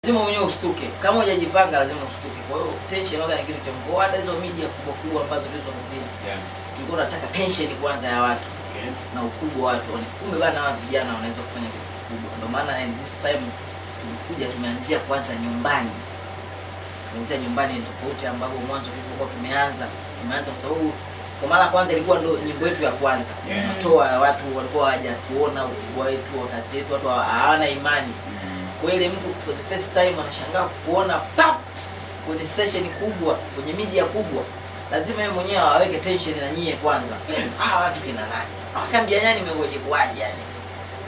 Lazima mwenyewe ustuke. Kama hujajipanga lazima ustuke. Kwa hiyo tension waga ni kitu cha mkubwa. Hata hizo media kubwa ambazo ndizo mzima. Yeah. Tulikuwa tunataka tension kwanza ya watu. Okay. Na ukubwa wa watu. Kumbe bana wa vijana wanaweza kufanya kitu kikubwa. Ndio maana this time tulikuja tumeanzia kwanza nyumbani. Tumeanzia nyumbani ni tofauti ambapo mwanzo tulikuwa tumeanza kwa sababu kwa mara kwanza ilikuwa ndo nyimbo yetu ya kwanza. Tunatoa watu walikuwa hawajatuona ukubwa wetu, kazi yetu, watu hawana imani. Kwa ile mtu for the first time anashangaa kuona pap kwenye station kubwa, kwenye media kubwa. Lazima yeye mwenyewe aweke tension na nyie kwanza. Watu kina nani? Akambia nani mngoje kuaje yani.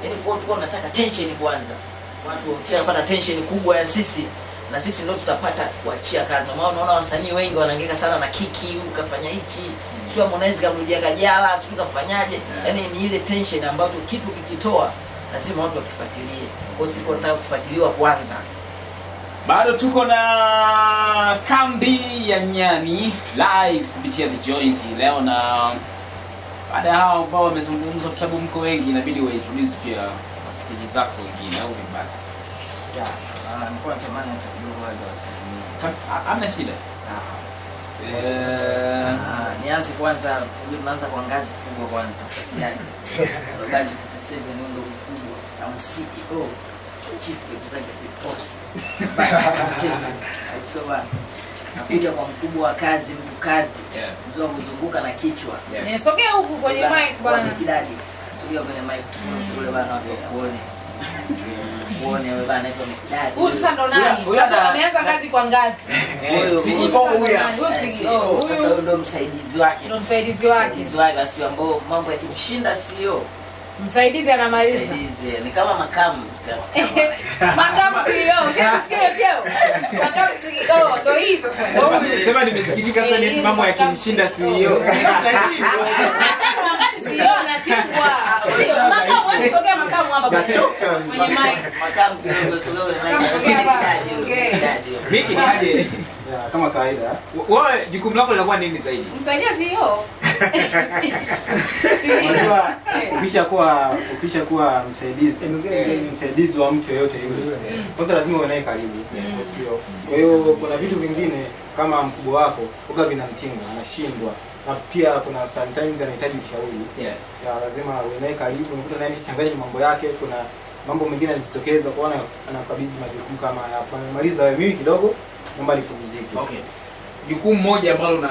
Yaani kwa hiyo tunataka tension kwanza. Watu wakishapata tension kubwa ya sisi na sisi ndio tutapata kuachia kazi. Na maana unaona wasanii wengi wanahangaika sana na kiki, ukafanya hichi, sio Harmonize kamrudia Kajala, sio kafanyaje. Yaani ni ile tension ambayo kitu kikitoa lazima watu wakifuatilie. Kwa hiyo siko nataka kufuatiliwa kwanza. Bado tuko na kambi ya Nyani live kupitia The Joint leo, na baada ya hao ambao wamezungumza kwa sababu mko wengi inabidi waintroduce pia wasikilizaji zako wengine au vibaya. Nilikuwa natamani hata kidogo wale wasalimie. Hamna shida. Sawa. Nianze kwanza, tunaanza kwa ngazi kubwa kwanza. Kasiani. Robaji kusema ndio kubwa. Au CEO, Chief Executive Officer. Sasa nakuja kwa mkubwa wa kazi, mtu kazi. Mzee kuzunguka na kichwa. Sogea huku kwenye mic bwana. Kidadi. Sogea kwenye mic. Kule bwana watu wakuone. Muone wewe bana iko Mikidadi. Huyu sasa ndo nani? Ameanza kazi kwa ngazi. CEO. Sasa ndo msaidizi wake. Ndo msaidizi wake. Msaidizi wake sio ambao mambo yakimshinda CEO. Msaidizi anamaliza. Msaidizi ni kama makamu sema. Makamu CEO. Ushasikia cheo? Makamu CEO ndo hizo sasa. Sema nimesikitika sana eti mambo yakimshinda CEO. Sasa wakati CEO anatingwa. Sio makamu wewe sogea makamu hapa bwana. Kwenye mic. Makamu kidogo sogea kwenye mic. Miki ni aje? Kama kawaida. Wewe jukumu lako linakuwa nini zaidi? Msaidia CEO. Ukishakuwa msaidizi wa mtu yeyote yule, kwanza lazima uwe naye karibu, sio? Kwa hiyo kuna vitu vingine kama mkubwa wako uka vinamtinga, anashindwa, na pia kuna sometimes anahitaji ushauri. Lazima uwe naye karibu, unakuta naye changanya mambo yake, kuna mambo mengine yanajitokeza kuona anakabidhi majukumu kama hapa. Maliza wewe, mimi kidogo naomba nipumzike. Okay. Jukumu moja ambalo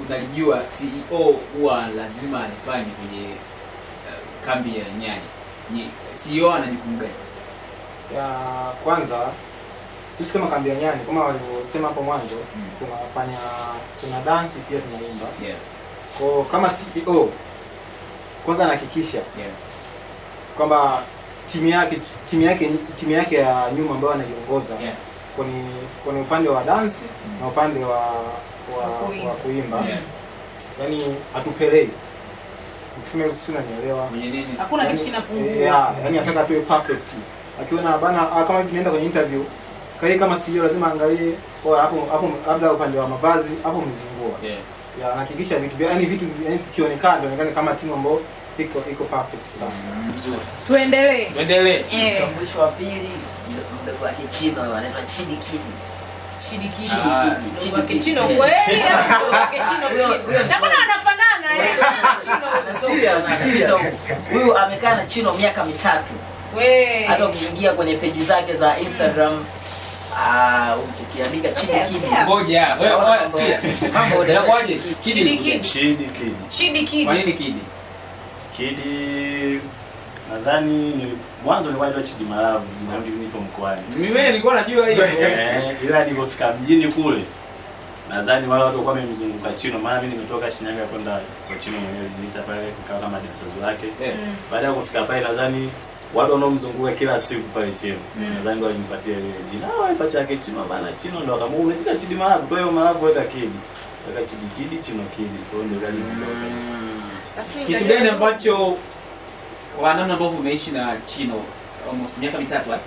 unalijua CEO huwa lazima alifanye kwenye kambi ya Nyani. CEO ana jukumu gani? Ya kwanza sisi kama kambi ya Nyani kama walivyosema hapo mwanzo, tuna dance pia tunaimba. Kwa kama CEO kwanza anahakikisha kwamba timu yake ya nyuma ambayo anaiongoza kwenye upande wa dance na upande wa kuimba. Yaani atupelei. Ukisema hiyo sio unanielewa. Hakuna kitu kinapungua. Yaani nataka tuwe perfect. Akiona bana kama hivi tunaenda kwenye interview, kama CEO lazima angalie hapo labda upande wa mavazi hapo mzingua. Anahakikisha vitu vikionekana ndio kama timu ambayo iko perfect sasa. Mzuri. Tuendelee. Mwisho wa pili mdogo wake Chino anaitwa Chidi Kidi. Chidi Chino kweli au wake Chino? Na mbona wanafanana Chino? Huyu amekaa na Chino miaka 3. Hata ukiingia kwenye page zake za Instagram ukiandika Chidi Kidi. Ngoja, wewe sikia. Mambo yanakuaje? Chidi Kidi. Kwa nini Kidi? Kidi nadhani mwanzo nilikuwa naitwa Chidi Malavu, jina nipo mkoani. Mimi nilikuwa najua hiyo. Ila nilipofika mjini kule nadhani wale watu walikuwa wamemzunguka Chino, maana mimi nimetoka Shinyanga kwenda kwa Chino mwenyewe, nilita pale kama kama dancers wake. Baada ya kufika pale nadhani watu wanaomzunguka kila siku pale Chino. Nadhani ndio alinipatia ile jina. Alipatia yake Chino bana, Chino ndo akamuona jina Chidi Malavu. Kwa hiyo Malavu weka Kidi. Weka Chidi Kidi, Chino Kidi. Kwa hiyo ndio gani ndio. Kitu gani ambacho kwa namna ambavyo umeishi na Chino almost miaka 3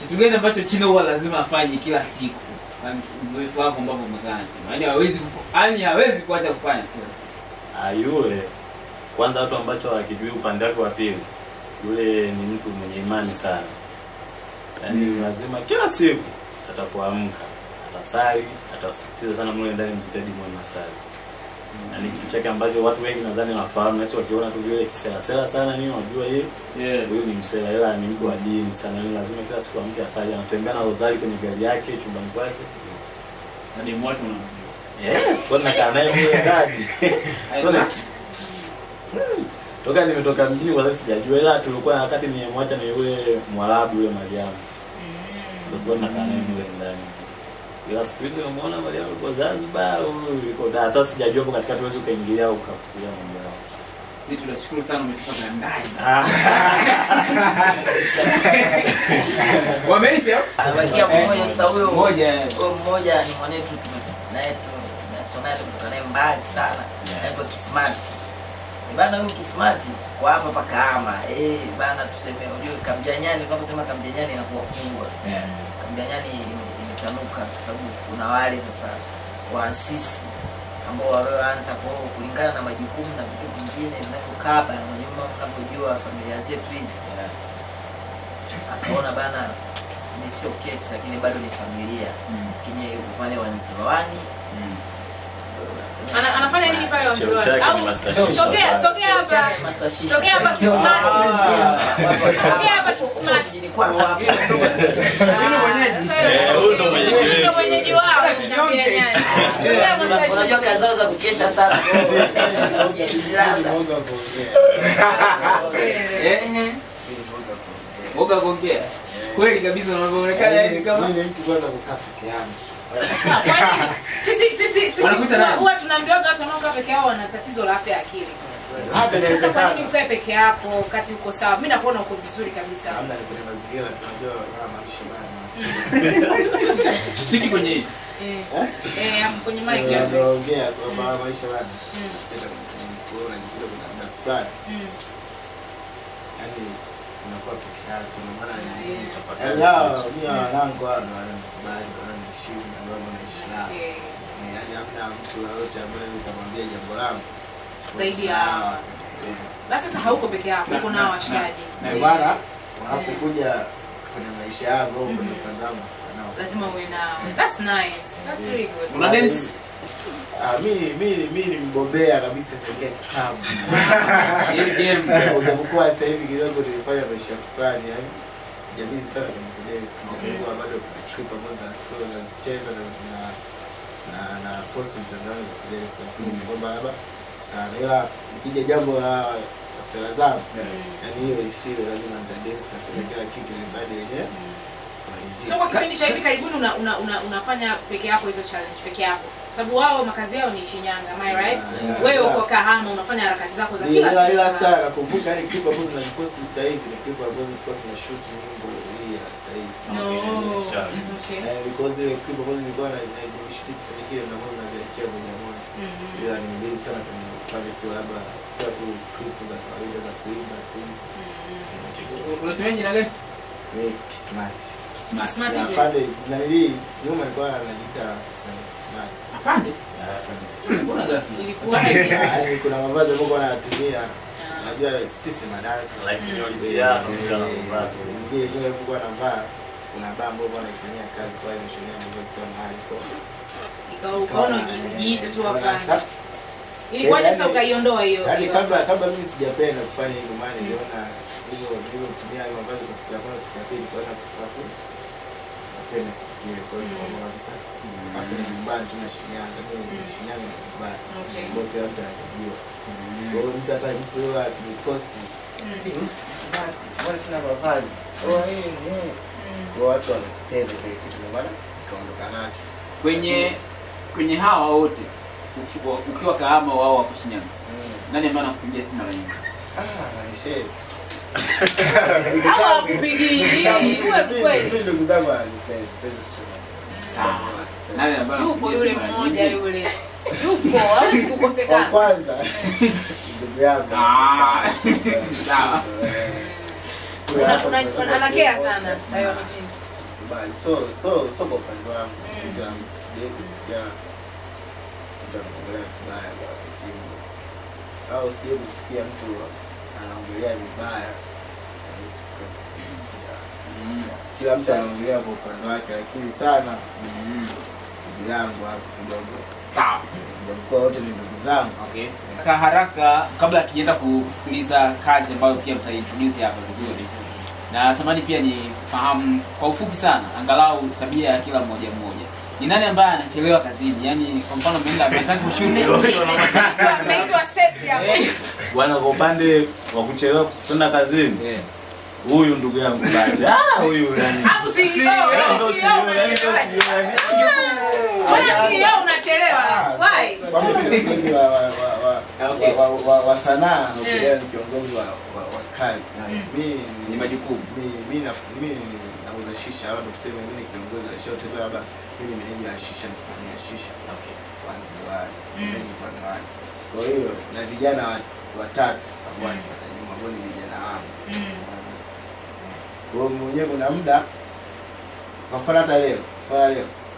kitu gani ambacho Chino huwa lazima afanye kila siku? Kwa uzoefu wako ambavyo umekaa na Chino. Yaani hawezi kuacha kufanya kila siku. Yule kwanza watu ambacho akijui upande wake wa pili, yule ni mtu mwenye imani sana. Yaani lazima kila siku atapoamka atasali, atasisitiza sana mle ndani mjitahidi mwe masali. Na ni kitu chake ambacho watu wengi nadhani wafahamu, na sio wakiona tu vile kisela sana nini wajua yeye huyu ni msela, ila ni mtu wa dini sana. Ni lazima kila siku amke asali, anatembea na rozari kwenye gari yake chumbani kwake. Na ni mwatu na Yes, kwa nakaa naye mwe ndani. Toka nimetoka mjini kwa sababu sijajua, ila tulikuwa wakati nimemwacha ni yule Mwarabu yule Mariamu. Tulikuwa nakaa naye mwe ndani. Ila siku hizi umeona Mariamu yuko Zanzibar au yuko Dar. Sasa sijajua hapo katikati uweze ukaingilia au ukafutilia mambo yao. sisi tunashukuru sana umetoka ndani. Wameisha? Anabakia mmoja sasa, huyo Mmoja mmoja ni mwanetu naye tunasoma kutoka naye mbali sana. Anaitwa Kismart. Bana huyu Kismart kwa hapa pakaama. Bana tuseme unajua Kamjanyani, tunaposema Kamjanyani inakuwa kubwa. Kamjanyani imetanuka kwa sababu kuna wale sasa waasisi ambao walioanza kulingana na majukumu na vitu vingine vinavyokaba na nyuma, mnapojua familia zetu hizi. Akaona bana ni sio kesi lakini bado ni familia. Kinye wale wanziwani. Anafanya nini pale wanziwani? Au sogea hapa. Sogea hapa Kismart. Sogea hapa Kismart. Ni kwa wapi? Ndio mwenyeji wao Kamjanyani. Unajua kazi za kuchesha sana. Boga gongea. Kweli kabisa unavyoonekana yani kama mimi mtu kwanza kukaa peke yangu. Sisi huwa tunaambiwa watu wanaokaa peke yao wana tatizo la afya ya akili. Sasa kwa nini ukae peke yako wakati uko sawa? Mimi nakuona uko vizuri kabisa. Hamna, ni kwenye mazingira tunajua maisha bana. stiki kwenye hii. Kwenye mic hapo. Naongea sababu maisha bana. Tena kuona ni kidogo na fulani. Yaani unakuwa peke yako na maana ni tofauti. Mimi wanangu wanakubali wananiheshimu na wanaishi nao. Yaani hamna mtu yoyote ambaye utamwambia jambo langu zaidi ya basi. Sasa hauko peke yako, uko nao washikaji. Na bwana wanapokuja kwenye maisha yangu au kwenye kandamo lazima uwe nao. That's nice. That's really good. Una dance? Mimi ni mbobea kabisa sasa kitabu. Game. Unapokuwa sasa hivi kidogo nilifanya maisha fulani yani. Sijamii sana kwenye dance. Nilikuwa bado clip pamoja na story na cheza na post mtandaoni za dance. Ni kwamba labda sana ila ikija jambo la sera zangu yani hiyo isiwe lazima nitadance na kila kitu ni baada ya So kwa kipindi cha hivi karibuni unafanya peke yako hizo challenge peke yako? Sababu wao makazi yao ni Shinyanga, am I right? Wewe uko Kahama unafanya harakati zako za kila siku. Ila sasa nakumbuka ile clip ambayo tunapost sasa hivi ni clip ambayo tulikuwa tunashoot nyimbo hii sasa hivi. Okay. Because ile clip ambayo nilikuwa na shoot kwenye kile na mbona niliachia kwenye moja. Ila ni mbili sana kwenye pale tu labda kwa tu clip za kawaida za kuimba tu. Unasema jina gani? Ni Kismart. Kismart. Afande na nili nyuma alikuwa anajiita Kismart. Afande? Mbona ghafla? Ilikuwa Yaani kuna mavazi ambayo anatumia. Unajua sisi madansi Like piano mtana ndio yule alikuwa anavaa kuna baa ambayo anaifanyia kazi kwa hiyo shule yangu sio mahali kwa. Ukaona ujiite tu afande. Ilikuwa sasa ukaiondoa hiyo. Yaani kabla mimi sijapenda kufanya hivyo maana niliona hivyo kutumia hiyo mavazi kwa siku ya kwanza siku ya pili kwa watu napenda kile kwa hiyo kwa kabisa. Afu ni nyumbani tuna Shinyanga mimi Shinyanga nyumbani. Okay. Wote hapa tunajua. Kwa hiyo mtu hata mtu akiposti Kismart wale tuna mavazi. Kwa watu wanapenda kile kitu maana kaondoka nacho. Kwenye hawa wote ukiwa Kahama wao wako Shinyanga. Nani ambaye anakupigia simu mara nyingi? Aisee. Hawa kupigi wewe kweli. Ndugu zangu wananipenda. Sawa. Nani ambaye Yupo yule mmoja yule. Yupo, hawezi kukosekana. Kwanza ndugu yangu. Sawa. Anakea sana hayo mitindo. Bali so kwa upande wangu ndio sije kusikia mtu anaongelea vibaya kwa timu au sije kusikia mtu anaongelea vibaya Kila mtu anaongelea kwa upande wake, lakini sana ndugu yangu hapo kidogo. Sawa. Kwa wote ni ndugu zangu. Okay. Kwa haraka kabla tukienda kusikiliza kazi ambayo pia mtaintroduce hapa vizuri. Na natamani pia ni fahamu kwa ufupi sana angalau tabia ya kila mmoja mmoja. Ni nani ambaye anachelewa kazini? Yaani kwa mfano mmeenda mnataka kushoot. Tunaitwa set hapo. Bwana, kwa upande wa kuchelewa kwenda kazini. Huyu ndugu yangu bacha. Huyu yani. Hapo si leo unachelewa. Why? Kwa mimi wa sanaa na kiongozi wa kazi. Mimi Ni majukumu. Mimi nauza shisha au tuseme mimi ni kiongozi wa shote labda mimi meneja wa shisha nisimamia shisha. Okay. Kwanza mimi kwa ndani. Kwa hiyo na vijana watatu ambao wanafanya nyuma ambao ni vijana wangu. Kwa hiyo mwenyewe kuna muda kwa mfano hata leo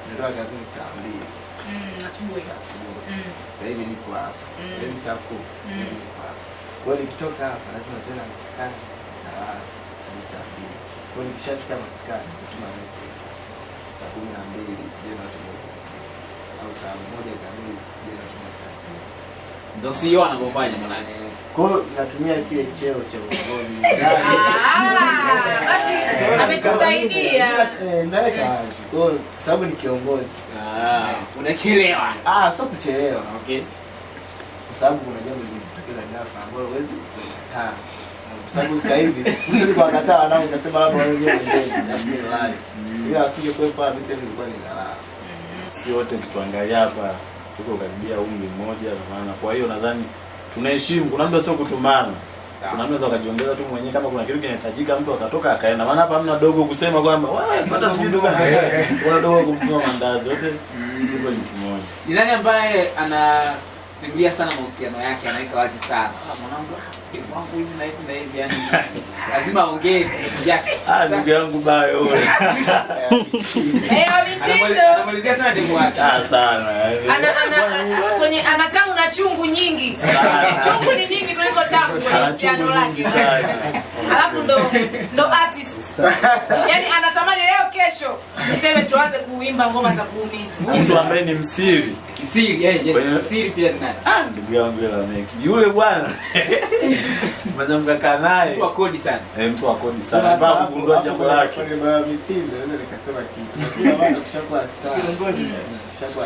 nitoka kazini saa 2 asubuhi. Sasa hivi niko hapa. Sasa hivi saa 10 niko hapa. Kwa hiyo nikitoka hapa lazima tena maskani nitalala hadi saa 2. Kwa hiyo nikishafika maskani nitatuma message saa 12 jana tumeenda au saa 1 kamili jana tumeenda. Ndio sio anapofanya mwanangu. Kwa hiyo natumia kile cheo cha uongozi. Basi ametusaidia. Ndaweka wazi. Kwa hiyo sababu ni kiongozi. Unachelewa. Sio kuchelewa. Okay. Kwa sababu kuna jambo lilijitokeza ghafla ambalo wewe ulikataa. Kwa sababu sasa hivi mtu alikataa wanao ukasema labda wewe ndio ndio lale. Ila asingekuwepo hapa sasa nilikuwa ninalala. Si wote tuangalia hapa tuko karibia umri mmoja na maana. Kwa hiyo nadhani tunaheshimu, kuna mtu sio kutumana. Kuna mtu anaweza kujiongeza tu mwenyewe kama kuna kitu kinahitajika mtu akatoka akaenda. Maana hapa hamna dogo kusema kwamba wewe pata sijui dogo. Kuna dogo kumtoa mandazi wote tuko ni kimoja. Ni nani ambaye anasimulia sana mahusiano yake, anaweka wazi sana? Mwanangu wangu hivi na hivi yani. Lazima aongee yake. Ndugu yangu bayo wewe. Anamalizia sana demu wake. Sana. Kwenye ana tamu na chungu nyingi. Chungu ni nyingi kuliko tamu kwenye uhusiano lake. Alafu ndo artist. Yaani anatamani leo kesho niseme tuanze kuimba ngoma za kuumizwa. Mtu ambaye ni msiri. Msiri, msiri pia ni nani? Ndugu yangu yule Meki. Yule bwana. Mwanzo mkakaa naye. Mtu wa kodi sana. Mtu wa kodi sana. Baba kugundua jambo lake. Kwa mitindo naweza nikasema kitu. Kuna watu kushakuwa star. Kiongozi kushakuwa